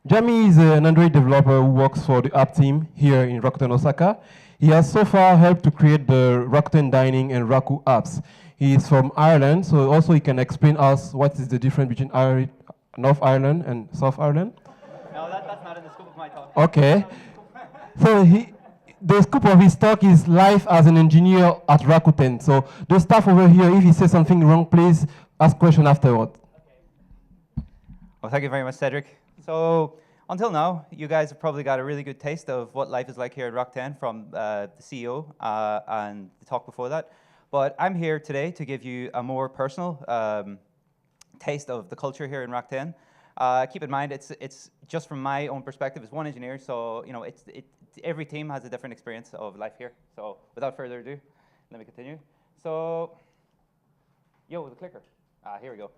Jamie is an Android developer who works for the app team here in Rakuten Osaka. He has so far helped to create the Rakuten Dining and Raku apps. He is from Ireland, so also he can explain us what is the difference between North Ireland and South Ireland. No, that's not in the scope of my talk. Okay. So the scope of his talk is life as an engineer at Rakuten. So the staff over here, if he says something wrong, please ask question afterward. Well, thank you very much, Cedric. So until now, you guys have probably got a really good taste of what life is like here at Rakuten from the CEO and the talk before that. But I'm here today to give you a more personal taste of the culture here in Rakuten. Keep in mind, it's just from my own perspective as one engineer, so every team has a different experience of life here. So without further ado, let me continue. So, the clicker. Here we go.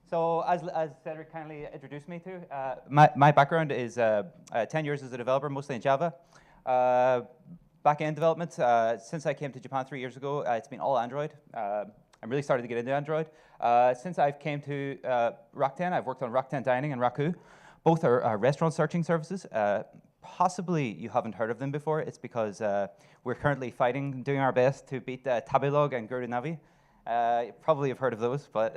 So as Cedric kindly introduced me to, my background is 10 years as a developer, mostly in Java. Back-end development, since I came to Japan 3 years ago, it's been all Android. I'm really starting to get into Android. Since I've came to Rakuten, I've worked on Rakuten Dining and Raku. Both are restaurant searching services. Possibly you haven't heard of them before. It's because we're currently fighting, doing our best to beat Tabelog and Guru Navi. You probably have heard of those, but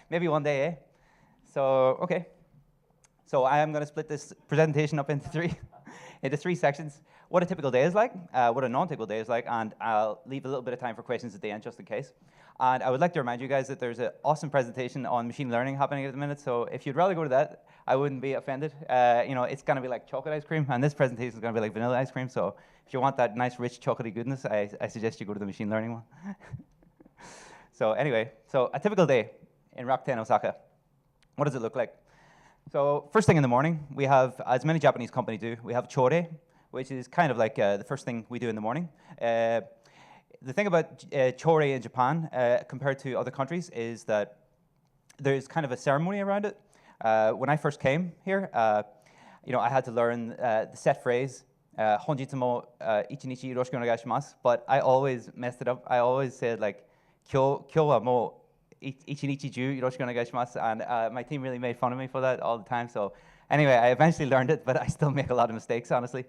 maybe one day, eh? So, okay. So I am going to split this presentation up into three sections. What a typical day is like, what a non-typical day is like, and I'll leave a little bit of time for questions at the end just in case. And I would like to remind you guys that there's an awesome presentation on machine learning happening at the minute, so if you'd rather go to that, I wouldn't be offended. It's going to be like chocolate ice cream, and this presentation is going to be like vanilla ice cream, so if you want that nice, rich, chocolatey goodness, I suggest you go to the machine learning one. So anyway, so a typical day in Rakuten, Osaka. What does it look like? So first thing in the morning, we have, as many Japanese companies do, we have chore, which is kind of like the first thing we do in the morning. The thing about chore in Japan compared to other countries is that there's kind of a ceremony around it. When I first came here, I had to learn the set phrase, honjitsu mo ichinichi yoroshiku onegai shimasu, but I always messed it up. I always said like, Kyo wa mo ichinichi ju yoroshiku onegai shimasu, and my team really made fun of me for that all the time. So anyway, I eventually learned it, but I still make a lot of mistakes, honestly.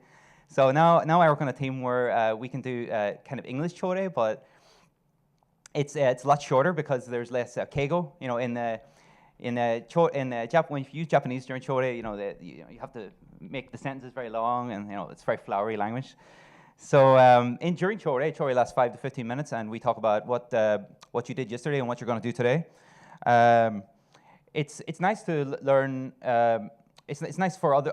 So now I work on a team where we can do kind of English chore, but it's a lot shorter because there's less keigo. When you use Japanese during chore, you have to make the sentences very long, and it's very flowery language. So during chore lasts 5 to 15 minutes, and we talk about what you did yesterday and what you're going to do today. It's nice to learn. It's nice for other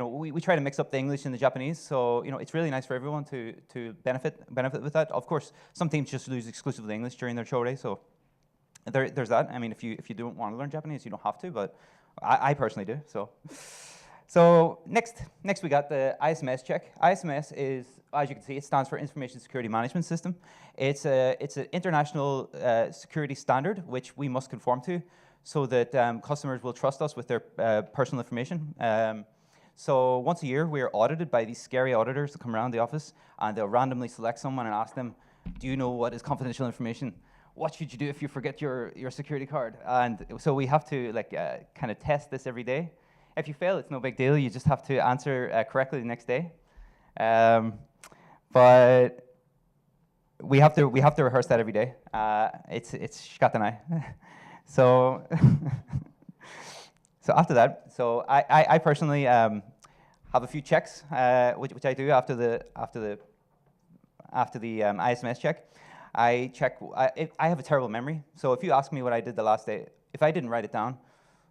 we try to mix up the English and the Japanese, so it's really nice for everyone to benefit with that. Of course, some teams just use exclusively English during their chore, so there's that. I mean, if you don't want to learn Japanese, you don't have to, but I personally do. So next we got the ISMS check. ISMS is, as you can see, it stands for Information Security Management System. It's an international security standard which we must conform to, so that customers will trust us with their personal information. So once a year, we are audited by these scary auditors that come around the office, and they'll randomly select someone and ask them, do you know what is confidential information? What should you do if you forget your security card? And so we have to kind of test this every day. If you fail, it's no big deal. You just have to answer correctly the next day. But we have to rehearse that every day. It's shikatanai. So after that, I personally have a few checks which I do after the ISMS check. I have a terrible memory, so if you ask me what I did the last day, if I didn't write it down,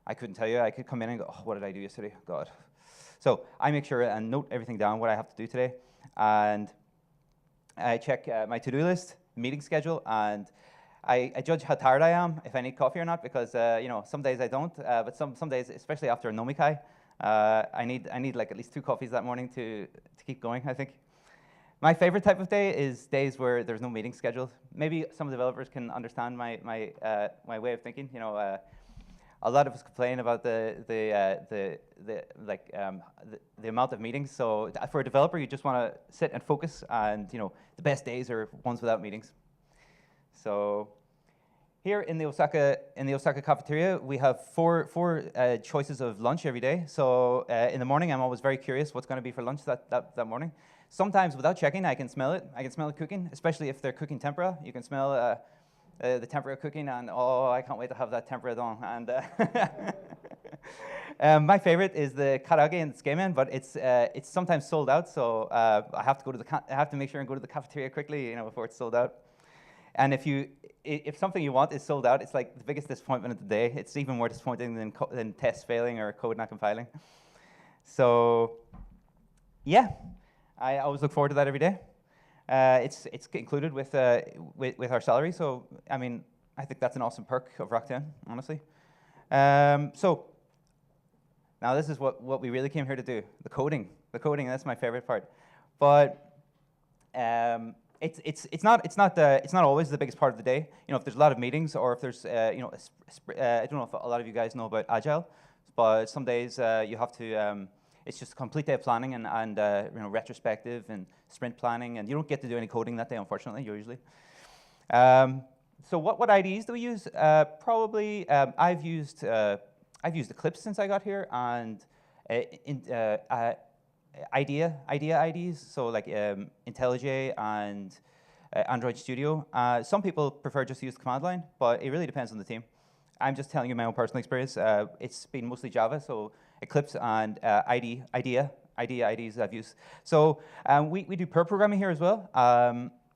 I couldn't tell you. I could come in and go, oh, what did I do yesterday? God. So I make sure and note everything down, what I have to do today, and I check my to-do list, meeting schedule, and I judge how tired I am, if I need coffee or not, because some days I don't, but some days, especially after a nomikai, I need like at least 2 coffees that morning to keep going, I think. My favorite type of day is days where there's no meeting scheduled. Maybe some developers can understand my way of thinking. A lot of us complain about the amount of meetings. So for a developer, you just want to sit and focus, and the best days are ones without meetings. So here in the Osaka cafeteria, we have four choices of lunch every day. So in the morning, I'm always very curious what's going to be for lunch that morning. Sometimes without checking, I can smell it. I can smell it cooking, especially if they're cooking tempura. You can smell the tempura cooking, and oh, I can't wait to have that tempura don. And my favorite is the karaage and the tsukemen, but it's sometimes sold out. So I have to make sure and go to the cafeteria quickly, before it's sold out. And if something you want is sold out, it's like the biggest disappointment of the day. It's even more disappointing than tests failing or code not compiling. So, yeah, I always look forward to that every day. It's included with our salary. So, I mean, I think that's an awesome perk of Rakuten, honestly. So, now this is what we really came here to do: the coding. The coding. That's my favorite part. But it's not always the biggest part of the day. If there's a lot of meetings, or if there's I don't know if a lot of you guys know about Agile, but some days you have to. It's just a complete day of planning and retrospective and sprint planning, and you don't get to do any coding that day, unfortunately, usually. So what IDEs do we use? Probably I've used Eclipse since I got here, and IDEA IDEs, so like IntelliJ and Android Studio. Some people prefer just to use the command line, but it really depends on the team. I'm just telling you my own personal experience. It's been mostly Java, so Eclipse and IDEA IDEs I've used. So we do pair programming here as well.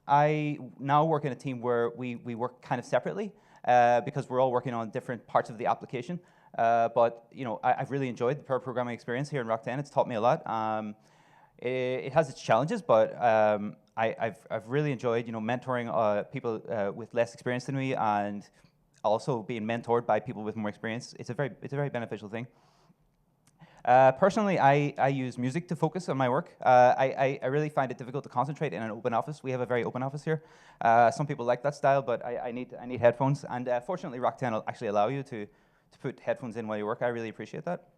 I now work in a team where we work kind of separately because we're all working on different parts of the application. But I've really enjoyed the pair programming experience here in Rakuten. It's taught me a lot. It has its challenges, but I've really enjoyed mentoring people with less experience than me, and also being mentored by people with more experience. It's a very beneficial thing. Personally, I use music to focus on my work. I really find it difficult to concentrate in an open office. We have a very open office here. Some people like that style, but I need headphones. And fortunately, Rakuten will actually allow you to put headphones in while you work. I really appreciate that.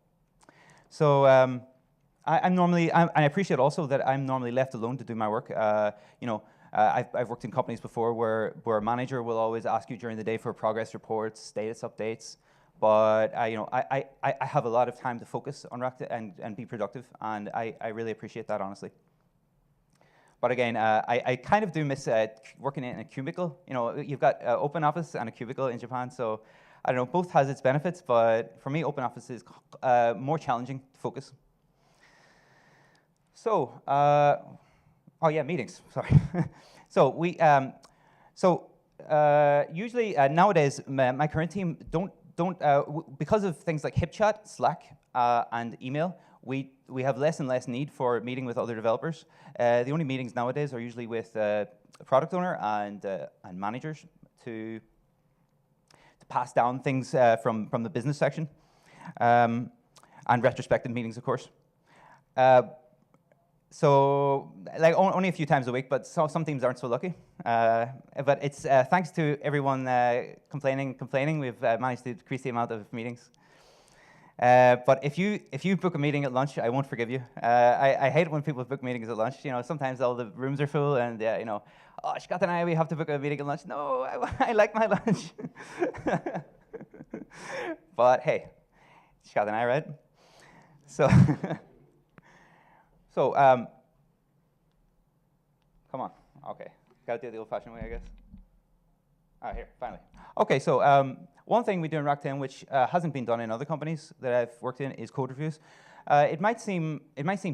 So I appreciate also that I'm normally left alone to do my work. I've worked in companies before where a manager will always ask you during the day for progress reports, status updates. But I have a lot of time to focus on Rakuten and be productive, and I really appreciate that, honestly. But again, I kind of do miss working in a cubicle. You've got open office and a cubicle in Japan, so I don't know, both has its benefits, but for me, open office is more challenging to focus. So, oh yeah, meetings, sorry. So usually nowadays, my current team don't because of things like HipChat, Slack, and email, we have less and less need for meeting with other developers. The only meetings nowadays are usually with a product owner and managers to pass down things from the business section, and retrospective meetings, of course. So, like only a few times a week, but some teams aren't so lucky. But it's thanks to everyone complaining, we've managed to decrease the amount of meetings. But if you book a meeting at lunch, I won't forgive you. I hate it when people book meetings at lunch. Sometimes all the rooms are full, and oh, Scott and I, we have to book a meeting at lunch. No, I like my lunch. But hey, Scott and I, right? So. So, come on. Okay, got to do it the old-fashioned way, I guess. Here, finally. Okay, so one thing we do in Rakuten, which hasn't been done in other companies that I've worked in, is code reviews. It might seem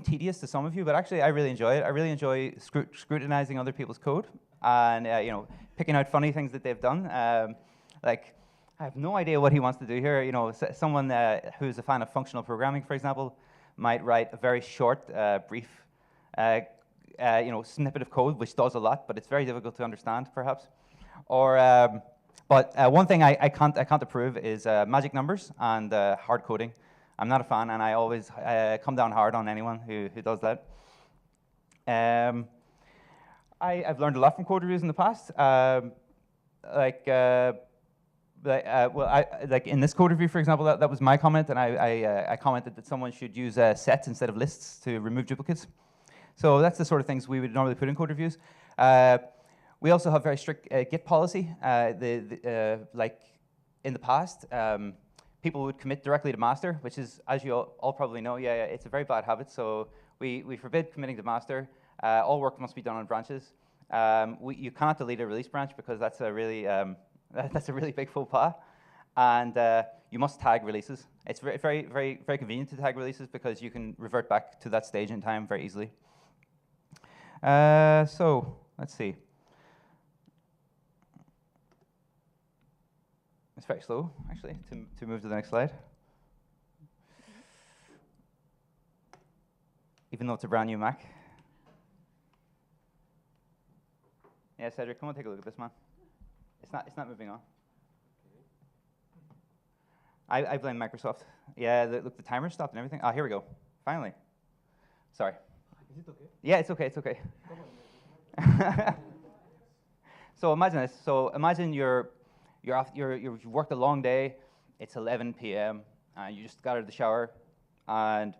tedious to some of you, but actually, I really enjoy it. I really enjoy scrutinizing other people's code and picking out funny things that they've done. Like, I have no idea what he wants to do here. Someone who's a fan of functional programming, for example, might write a very short, brief, snippet of code, which does a lot, but it's very difficult to understand, perhaps. Or, but one thing I can't approve is magic numbers and hard coding. I'm not a fan, and I always come down hard on anyone who does that. I've learned a lot from code reviews in the past. Like in this code review, for example, that was my comment, and I commented that someone should use sets instead of lists to remove duplicates. So that's the sort of things we would normally put in code reviews. We also have very strict Git policy. Like in the past, people would commit directly to master, which is, as you all probably know, it's a very bad habit. So we forbid committing to master. All work must be done on branches. You cannot delete a release branch because that's a really that's a really big faux pas. And you must tag releases. It's very convenient to tag releases because you can revert back to that stage in time very easily. So let's see. It's very slow, actually, to move to the next slide. Even though it's a brand new Mac. Yeah, Cedric, come on, take a look at this, man. It's not moving on. I blame Microsoft. Yeah, look, the timer stopped and everything. Oh, here we go. Finally. Sorry. Is it okay? Yeah, it's okay. It's okay. So imagine this. So imagine you've worked a long day. It's 11 p.m. and you just got out of the shower, and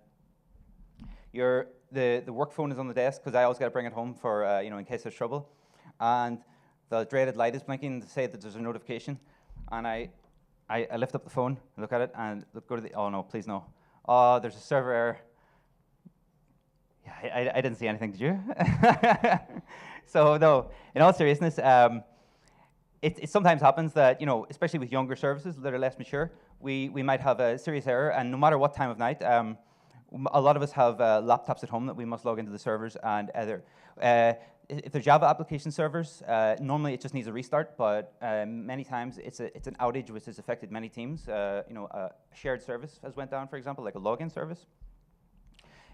the work phone is on the desk because I always got to bring it home for in case there's trouble, and the dreaded light is blinking to say that there's a notification, and I lift up the phone, look at it, and go to the, oh no, please no. Oh, there's a server error. Yeah, I didn't see anything, did you? So no, in all seriousness, it sometimes happens that, especially with younger services that are less mature, we might have a serious error, and no matter what time of night, a lot of us have laptops at home that we must log into the servers, and if they're Java application servers, normally it just needs a restart, but many times it's an outage which has affected many teams. A shared service has went down, for example, like a login service.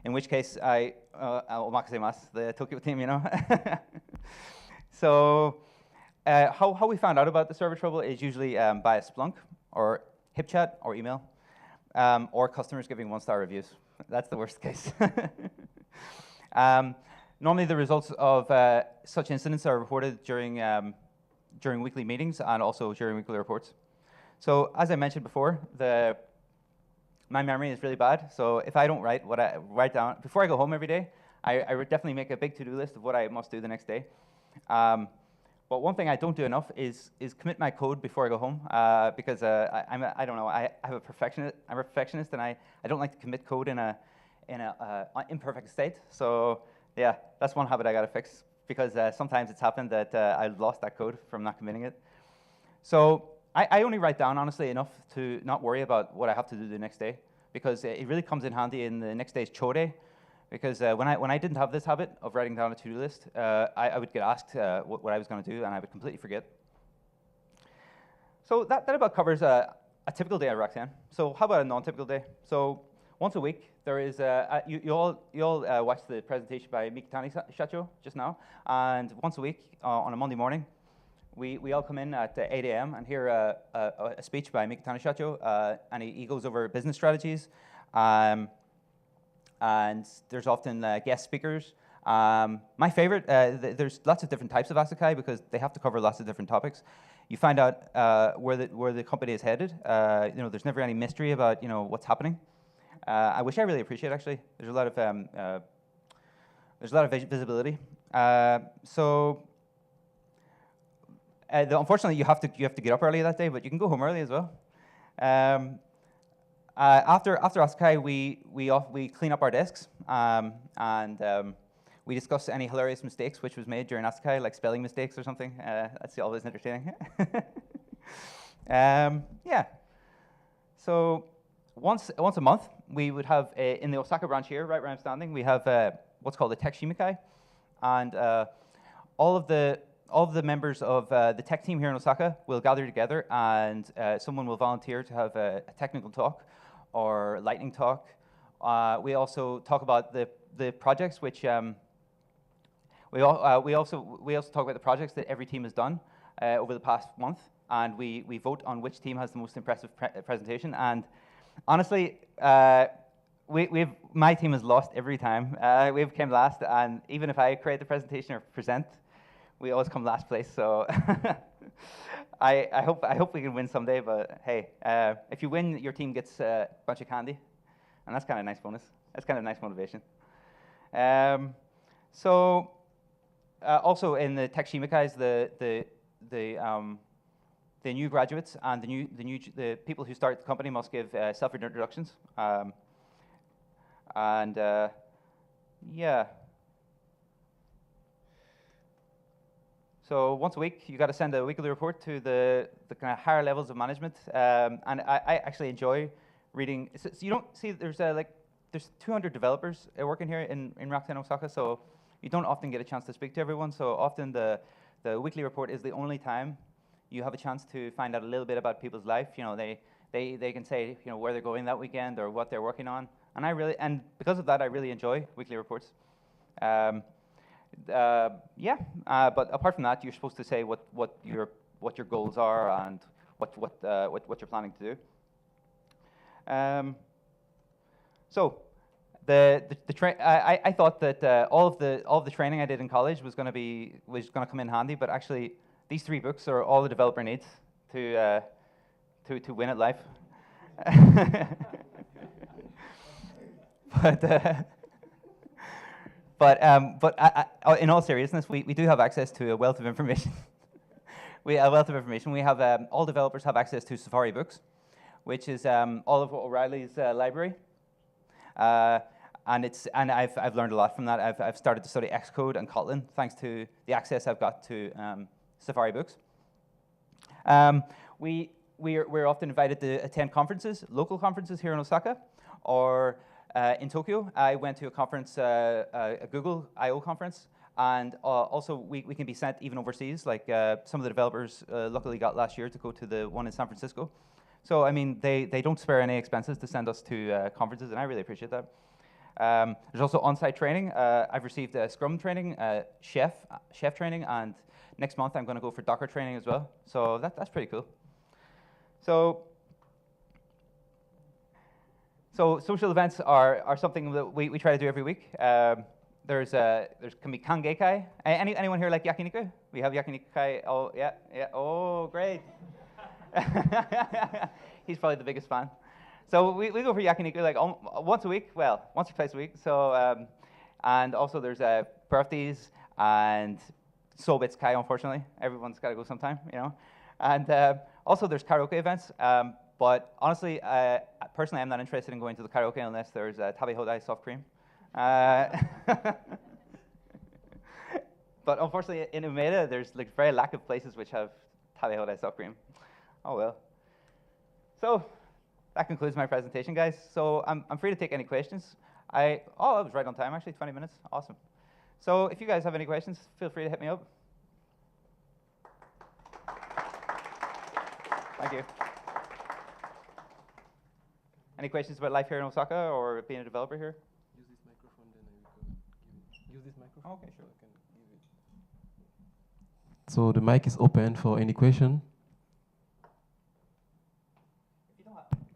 In which case, the Tokyo team, So how we found out about the server trouble is usually by a Splunk, or HipChat, or email, or customers giving 1-star reviews. That's the worst case. Normally, the results of such incidents are reported during weekly meetings and also during weekly reports. So as I mentioned before, my memory is really bad. So if I don't write what I write down before I go home every day, I would definitely make a big to-do list of what I must do the next day. But one thing I don't do enough is commit my code before I go home, because I'm a perfectionist, and I don't like to commit code in a imperfect state. So yeah, that's one habit I gotta fix, because sometimes it's happened that I've lost that code from not committing it. So I only write down, honestly, enough to not worry about what I have to do the next day, because it really comes in handy in the next day's show day. Because when I didn't have this habit of writing down a to-do list, I would get asked what I was going to do, and I would completely forget. So that about covers a typical day at Rakuten. So how about a non-typical day? So once a week, there is you all watched the presentation by Mikitani Shacho just now, and once a week on a Monday morning, we all come in at 8 a.m. and hear a speech by Mikitani Shacho, and he goes over business strategies. And there's often guest speakers. My favorite, there's lots of different types of Asukai because they have to cover lots of different topics. You find out where the company is headed. There's never any mystery about what's happening, which I really appreciate. Actually, there's a lot of visibility. Unfortunately, you have to get up early that day, but you can go home early as well. After Asukai, we clean up our desks, and we discuss any hilarious mistakes which was made during Asukai, like spelling mistakes or something. That's always entertaining. Yeah. So once a month, we would have in the Osaka branch here, right where I'm standing, we have what's called a tech shimikai, and all of the members of the tech team here in Osaka will gather together, and someone will volunteer to have a technical talk or lightning talk. We also talk about the projects which we also talk about the projects that every team has done over the past month, and we vote on which team has the most impressive presentation. And honestly, my team has lost every time. We've came last, and even if I create the presentation or present, we always come last place. So I hope we can win someday. But hey, if you win, your team gets a bunch of candy, and that's kind of a nice bonus. That's kind of a nice motivation. So Also in the Tech Shimakais, the new graduates and the people who start the company must give self-introductions. Yeah. So once a week, you got to send a weekly report to the kind of higher levels of management. And I actually enjoy reading. So you don't see there's 200 developers working here in Rakuten Osaka. So you don't often get a chance to speak to everyone. So often the weekly report is the only time you have a chance to find out a little bit about people's life. You know, they can say, you know, where they're going that weekend or what they're working on. And because of that, I really enjoy weekly reports. But apart from that, you're supposed to say what your goals are and what you're planning to do. So I thought that all of the training I did in college was going to come in handy, but actually these 3 books are all the developer needs to win at life. But in all seriousness, we do have access to a wealth of information. We have all developers have access to Safari Books, which is Oliver O'Reilly's library. And I've learned a lot from that. I've started to study Xcode and Kotlin thanks to the access I've got to Safari Books. We're often invited to attend conferences, local conferences here in Osaka, or in Tokyo. I went to a conference, a Google I/O conference, and also we can be sent even overseas. Like some of the developers luckily got last year to go to the one in San Francisco. So I mean, they don't spare any expenses to send us to conferences, and I really appreciate that. There's also on-site training. I've received Scrum training, chef training, and next month I'm going to go for Docker training as well. So that's pretty cool. So social events are something that we try to do every week. There's can be Kangekai. Anyone here like yakiniku? We have yakiniku. Oh yeah. Oh great. He's probably the biggest fan. So we go for yakiniku like once a week. Well, once or twice a week. So and also there's birthdays and Sobits Kai. Unfortunately, everyone's got to go sometime, you know. And also there's karaoke events. But honestly, personally, I'm not interested in going to the karaoke unless there's tabe hodai soft cream. But unfortunately, in Umeda, there's like very lack of places which have tabe hodai soft cream. Oh well. So that concludes my presentation, guys. So I'm free to take any questions. I was right on time, actually, 20 minutes. Awesome. So if you guys have any questions, feel free to hit me up. Thank you. Any questions about life here in Osaka or being a developer here? Use this microphone, then I will use this microphone. Okay, sure. I can give it. So the mic is open for any question.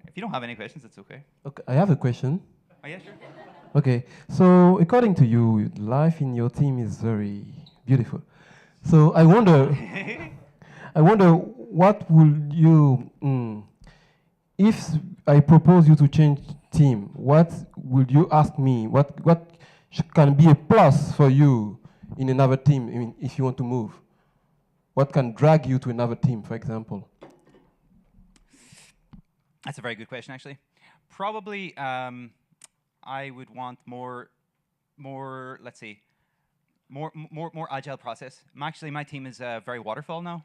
If you don't have any questions, it's okay. Okay, I have a question. Oh yeah, sure. Okay, so according to you, life in your team is very beautiful. So I wonder, what will you, if I propose you to change team, what would you ask me? What can be a plus for you in another team? I mean, if you want to move, what can drag you to another team, for example? That's a very good question, actually. Probably, I would want more. Let's see, more agile process. Actually, my team is very waterfall now.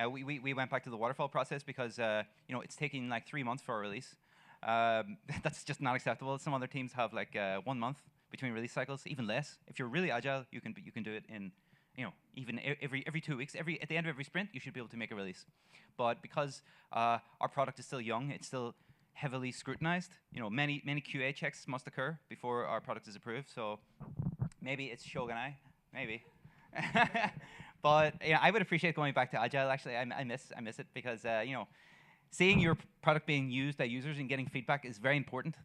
We went back to the waterfall process because you know, it's taking like 3 months for a release. That's just not acceptable. Some other teams have like 1 month between release cycles, even less. If you're really agile, you can do it in, you know, even every 2 weeks. At the end of every sprint, you should be able to make a release. But because our product is still young, it's still heavily scrutinized. You know, many QA checks must occur before our product is approved. So maybe it's Shogunai, maybe. But you know, I would appreciate going back to agile. Actually, I miss it because you know, seeing your product being used by users and getting feedback is very important.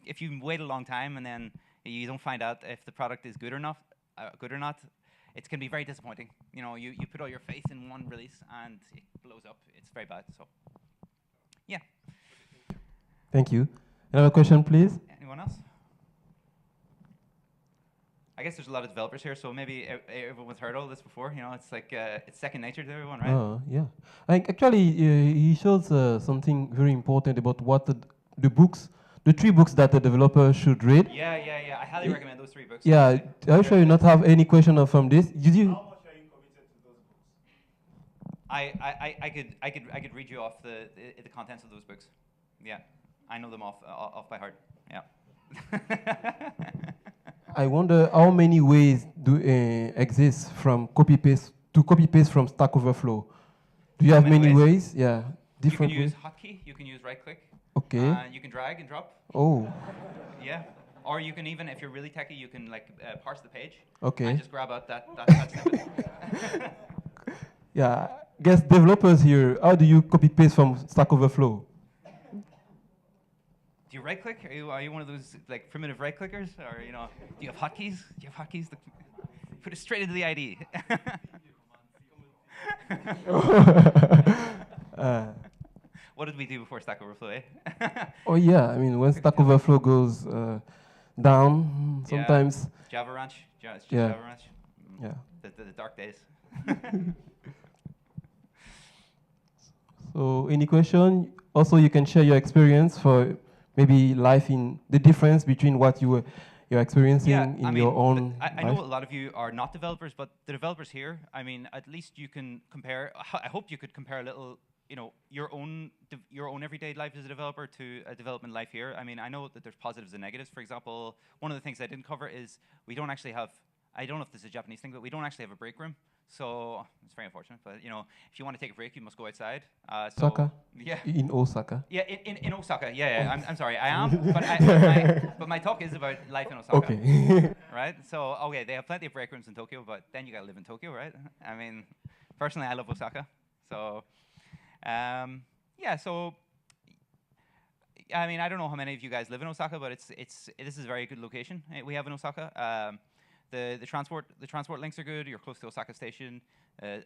If you wait a long time and then you don't find out if the product is good or not, it's going to be very disappointing. You know, you put all your faith in one release and it blows up. It's very bad. So, yeah. Thank you. Another question, please. Anyone else? I guess there's a lot of developers here, so maybe everyone's heard all this before. You know, it's like it's second nature to everyone, right? Yeah. Actually, he shows something very important about what the books, the 3 books that the developer should read. Yeah. I highly recommend those 3 books. Yeah, are you sure you not have any question from this? Did you? How much are you committed to those books? I could read you off the contents of those books. Yeah, I know them off by heart. Yeah. I wonder how many ways do exist from copy paste from Stack Overflow. Do you have many ways? Yeah, different You can ways. use hotkey. You can use right click. Okay. You can drag and drop. Oh. Yeah. Or you can even, if you're really techy, you can like parse the page. Okay. And just grab out that snippet. Yeah. Guess developers here. How do you copy paste from Stack Overflow? Do you right click? Are you one of those like primitive right clickers, or do you have hotkeys? Do you have hotkeys? Put it straight into the IDE. What did we do before Stack Overflow? Eh? Oh yeah, I mean when Stack Overflow goes down, sometimes. Java Ranch. Yeah. Java Ranch. Yeah. The dark days. So any question? Also, you can share your experience for maybe life in the difference between what you're experiencing in your own I know a lot of you are not developers, but the developers here, I mean, at least you can compare. I hope you could compare a little, your own everyday life as a developer to a development life here. I mean, I know that there's positives and negatives. For example, one of the things I didn't cover is we don't actually have. I don't know if this is a Japanese thing, but we don't actually have a break room. So it's very unfortunate. But if you want to take a break, you must go outside. Osaka? Yeah. In Osaka? Yeah, in Osaka. Yeah. I'm sorry, I am. But my talk is about life in Osaka. Okay. Right. So they have plenty of break rooms in Tokyo, but then you gotta live in Tokyo, right? I mean, personally, I love Osaka. So, So, I mean, I don't know how many of you guys live in Osaka, but this is a very good location we have in Osaka. The transport links are good. You're close to Osaka Station,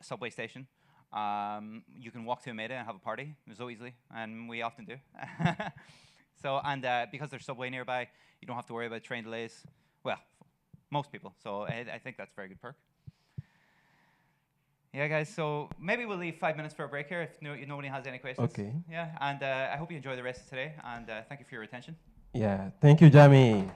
subway station. You can walk to Umeda and have a party so easily, and we often do. Because there's subway nearby, you don't have to worry about train delays. Well, most people. So I think that's a very good perk. Yeah, guys. So maybe we'll leave 5 minutes for a break here if nobody has any questions. Okay. Yeah, and I hope you enjoy the rest of today, and thank you for your attention. Yeah. Thank you, Jamie.